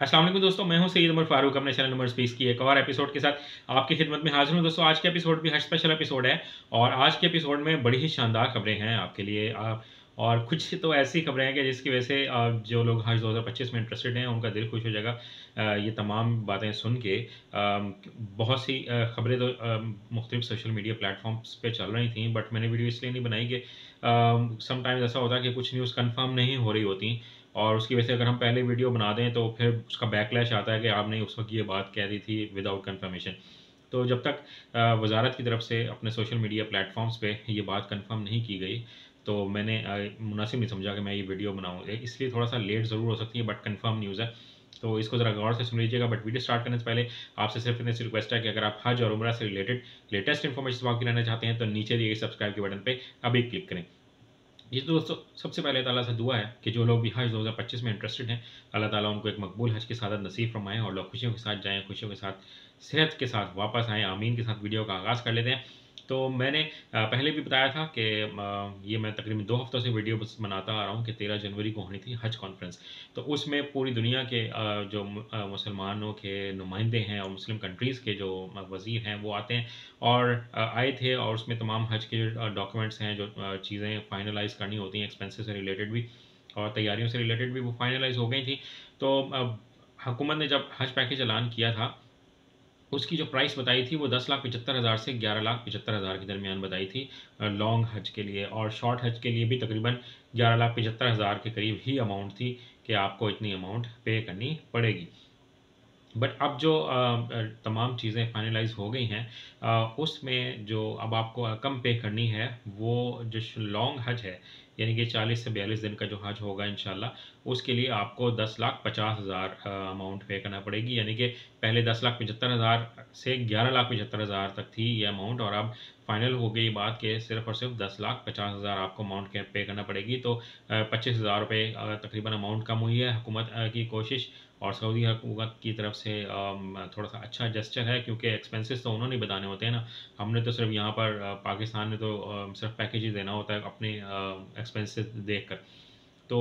अस्सलाम वालेकुम दोस्तों, मैं हूं सैयद उमर फारूक अपने चैनल नंबर स्पेस की एक और एपिसोड के साथ आपकी खिदमत में हाजिर हूं। दोस्तों आज के एपिसोड भी हज स्पेशल एपिसोड है और आज के एपिसोड में बड़ी ही शानदार खबरें हैं आपके लिए। और कुछ तो ऐसी खबरें हैं कि जिसकी वजह से जो लोग हज 2025 में इंटरेस्टेड हैं उनका दिल खुश हो जाएगा। ये तमाम बातें सुन के बहुत सी खबरें तो मुख्तलिफ सोशल मीडिया प्लेटफॉर्म्स पे चल रही थी, बट मैंने वीडियो इसलिए नहीं बनाई कि समटाइम्स ऐसा होता है कि कुछ न्यूज़ कंफर्म नहीं हो रही होती और उसकी वजह से अगर हम पहले वीडियो बना दें तो फिर उसका बैकलैश आता है कि आपने उस वक्त ये बात कह दी थी विदाउट कंफर्मेशन। तो जब तक वजारत की तरफ से अपने सोशल मीडिया प्लेटफॉर्म्स पे ये बात कंफर्म नहीं की गई तो मैंने मुनासिब नहीं समझा कि मैं ये वीडियो बनाऊँ। इसलिए थोड़ा सा लेट ज़रूर हो सकती है बट कंफर्म न्यूज़ है, तो इसको ज़रा गौर से सुन लीजिएगा। बट वीडियो स्टार्ट करने से पहले आपसे सिर्फ इतनी सी रिक्वेस्ट है कि अगर आप हज और उम्रा से रिलेटेड लेटेस्ट इन्फॉर्मेशन बाकी रहना चाहते हैं तो नीचे दिए गए सब्सक्राइब के बटन पर अभी क्लिक करें। जी तो दोस्तों, सबसे पहले ताला से दुआ है कि जो लोग भी हज 2025 में इंटरेस्टेड हैं, अल्लाह ताला उनको एक मकबूल हज की सादत नसीब फरमाएं और लोग खुशियों के साथ जाएं, खुशियों के साथ सेहत के साथ वापस आएँ। आमीन के साथ वीडियो का आगाज़ कर लेते हैं। तो मैंने पहले भी बताया था कि ये मैं तकरीबन 2 हफ्तों से वीडियो बस बनाता आ रहा हूँ कि 13 जनवरी को होनी थी हज कॉन्फ्रेंस। तो उसमें पूरी दुनिया के जो मुसलमानों के नुमाइंदे हैं और मुस्लिम कंट्रीज़ के जो वज़ीर हैं वो आते हैं और आए थे और उसमें तमाम हज के डॉक्यूमेंट्स हैं, जो चीज़ें फाइनलाइज़ करनी होती हैं एक्सपेंसेस से रिलेटेड भी और तैयारियों से रिलेटेड भी, वो फाइनलाइज़ हो गई थी। तो हुकूमत ने जब हज पैकेज ऐलान किया था उसकी जो प्राइस बताई थी वो 10,75,000 से 11,75,000 के दरमियान बताई थी लॉन्ग हज के लिए, और शॉर्ट हज के लिए भी तकरीबन 11,75,000 के करीब ही अमाउंट थी कि आपको इतनी अमाउंट पे करनी पड़ेगी। बट अब जो तमाम चीज़ें फाइनलाइज़ हो गई हैं, उसमें जो अब आपको रकम पे करनी है वो जो लॉन्ग हज है, यानी कि 40 से 42 दिन का जो हज होगा इंशाल्लाह, उसके लिए आपको 10,50,000 अमाउंट पे करना पड़ेगी। यानी कि पहले 10,75,000 से 11,75,000 तक थी ये अमाउंट और अब फाइनल हो गई बात कि सिर्फ और सिर्फ 10,50,000 आपको अमाउंट पे करना पड़ेगी। तो 25,000 रुपये तकरीबन अमाउंट कम हुई है। हुकूमत की कोशिश और सऊदी हुकूमत की तरफ से थोड़ा सा अच्छा जेस्चर है, क्योंकि एक्सपेंसेस तो उन्होंने बताने होते हैं ना, हमने तो सिर्फ यहाँ पर पाकिस्तान में तो सिर्फ पैकेज ही देना होता है अपने एक्सपेंसेस देख कर। तो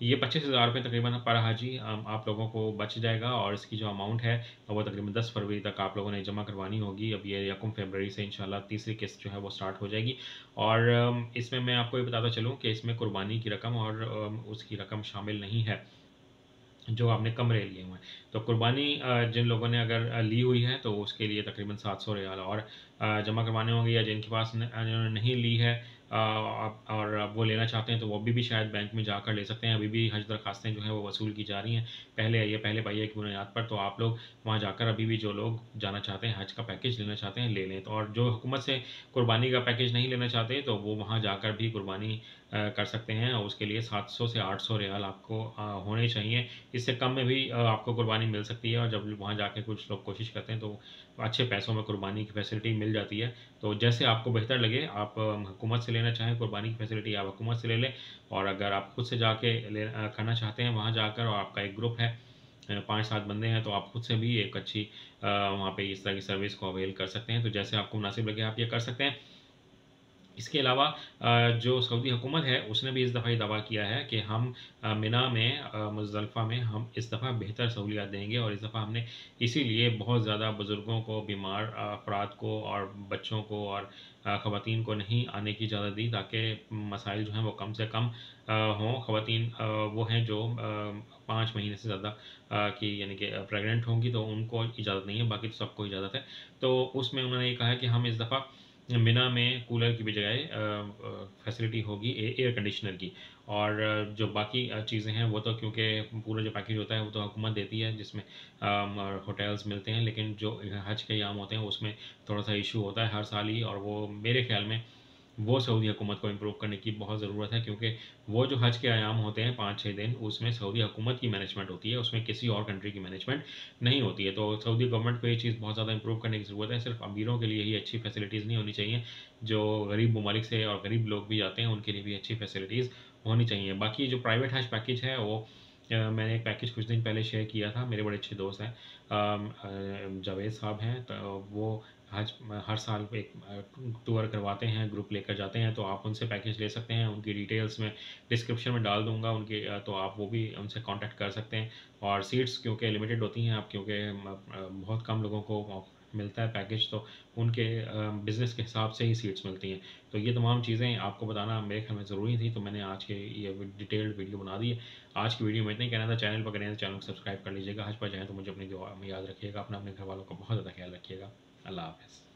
ये 25,000 रुपये तकरीबन पर हाजी आप लोगों को बच जाएगा और इसकी जो अमाउंट है वो तकरीबन 10 फरवरी तक आप लोगों ने जमा करवानी होगी। अब ये 1 फरवरी से इंशाल्लाह तीसरी किस्त जो है वो स्टार्ट हो जाएगी। और इसमें मैं आपको ये बताता चलूँ कि इसमें कुर्बानी की रकम और उसकी रकम शामिल नहीं है जो आपने कमरे लिए हुए हैं। तो कुर्बानी जिन लोगों ने अगर ली हुई है तो उसके लिए तकरीबन 700 रियाल और जमा करवाने होंगे, या जिनके पास जिन्होंने नहीं ली है और वो लेना चाहते हैं तो वो अभी भी शायद बैंक में जाकर ले सकते हैं। अभी भी हज दरखास्तें जो हैं वो वसूल की जा रही हैं, पहले आइए पहले पाइए की बुनियाद पर। तो आप लोग वहाँ जाकर अभी भी जो लोग जाना चाहते हैं हज का पैकेज लेना चाहते हैं ले लें। तो और जो हुकूमत से कुर्बानी का पैकेज नहीं लेना चाहते तो वो वहाँ जाकर भी कुर्बानी कर सकते हैं और उसके लिए 700 से 800 रियाल आपको होने चाहिए। इससे कम में भी आपको कुर्बानी मिल सकती है और जब वहाँ जाके कुछ लोग कोशिश करते हैं तो अच्छे पैसों में कुर्बानी की फैसिलिटी मिल जाती है। तो जैसे आपको बेहतर लगे, आप हुकूमत से लेना चाहें कुर्बानी की फैसिलिटी आप हुकूमत से ले लें, और अगर आप खुद से जाके करना चाहते हैं वहाँ जाकर और आपका एक ग्रुप है 5-7 बंदे हैं तो आप खुद से भी एक अच्छी वहाँ पे इस तरह की सर्विस को अवेल कर सकते हैं। तो जैसे आपको मुनासिब लगे आप ये कर सकते हैं। इसके अलावा जो सऊदी हुकूमत है उसने भी इस दफ़ा ये दावा किया है कि हम मिना में मुज़दलिफ़ा में हम इस दफ़ा बेहतर सहूलियात देंगे, और इस दफ़ा हमने इसीलिए बहुत ज़्यादा बुज़ुर्गों को, बीमार अफराद को और बच्चों को और ख़वातीन को नहीं आने की इजाज़त दी ताकि मसाइल जो हैं वो कम से कम हों। ख़वातीन वो हैं जो 5 महीने से ज़्यादा की यानी कि प्रेग्नेंट होंगी तो उनको इजाज़त नहीं है, बाकी तो सबको इजाज़त है। तो उसमें उन्होंने ये कहा है कि हम इस दफ़ा मिना में कूलर की बजाय फैसिलिटी होगी एयर कंडीशनर की। और जो बाकी चीज़ें हैं वो तो क्योंकि पूरा जो पैकेज होता है वो तो हुकूमत देती है, जिसमें होटल्स मिलते हैं, लेकिन जो हज के अयाम होते हैं उसमें थोड़ा सा इशू होता है हर साल ही, और वो मेरे ख्याल में वो सऊदी हुकूमत को इम्प्रूव करने की बहुत ज़रूरत है, क्योंकि वो जो हज के अयाम होते हैं 5-6 दिन, उसमें सऊदी हुकूमत की मैनेजमेंट होती है, उसमें किसी और कंट्री की मैनेजमेंट नहीं होती है। तो सऊदी गवर्नमेंट को ये चीज़ बहुत ज़्यादा इंप्रूव करने की ज़रूरत है। सिर्फ अमीरों के लिए ही अच्छी फैसिलिटीज़ नहीं होनी चाहिए, जो गरीब ममालिक से और गरीब लोग भी आते हैं उनके लिए भी अच्छी फैसिलिटीज़ होनी चाहिए। बाकी जो प्राइवेट हज पैकेज है वो मैंने एक पैकेज कुछ दिन पहले शेयर किया था, मेरे बड़े अच्छे दोस्त हैं जावेद साहब हैं, तो वो हज हर साल एक टूर करवाते हैं, ग्रुप लेकर जाते हैं, तो आप उनसे पैकेज ले सकते हैं। उनकी डिटेल्स मैं डिस्क्रिप्शन में डाल दूँगा उनके, तो आप वो भी उनसे कॉन्टैक्ट कर सकते हैं। और सीट्स क्योंकि लिमिटेड होती हैं, आप क्योंकि बहुत कम लोगों को मिलता है पैकेज, तो उनके बिज़नेस के हिसाब से ही सीट्स मिलती हैं। तो ये तमाम चीज़ें आपको बताना मेरे ख्याल में ज़रूरी थी, तो मैंने आज के ये डिटेल्ड वीडियो बना दी है। आज की वीडियो में इतना ही कहना था। चैनल पर करें तो चैनल को सब्सक्राइब कर लीजिएगा। हज पर जाएँ तो मुझे अपनी दुआ में याद रखिएगा। अपना अपने घर वालों का बहुत ज़्यादा ख्याल रखिएगा। अल्लाह हाफ़िज़।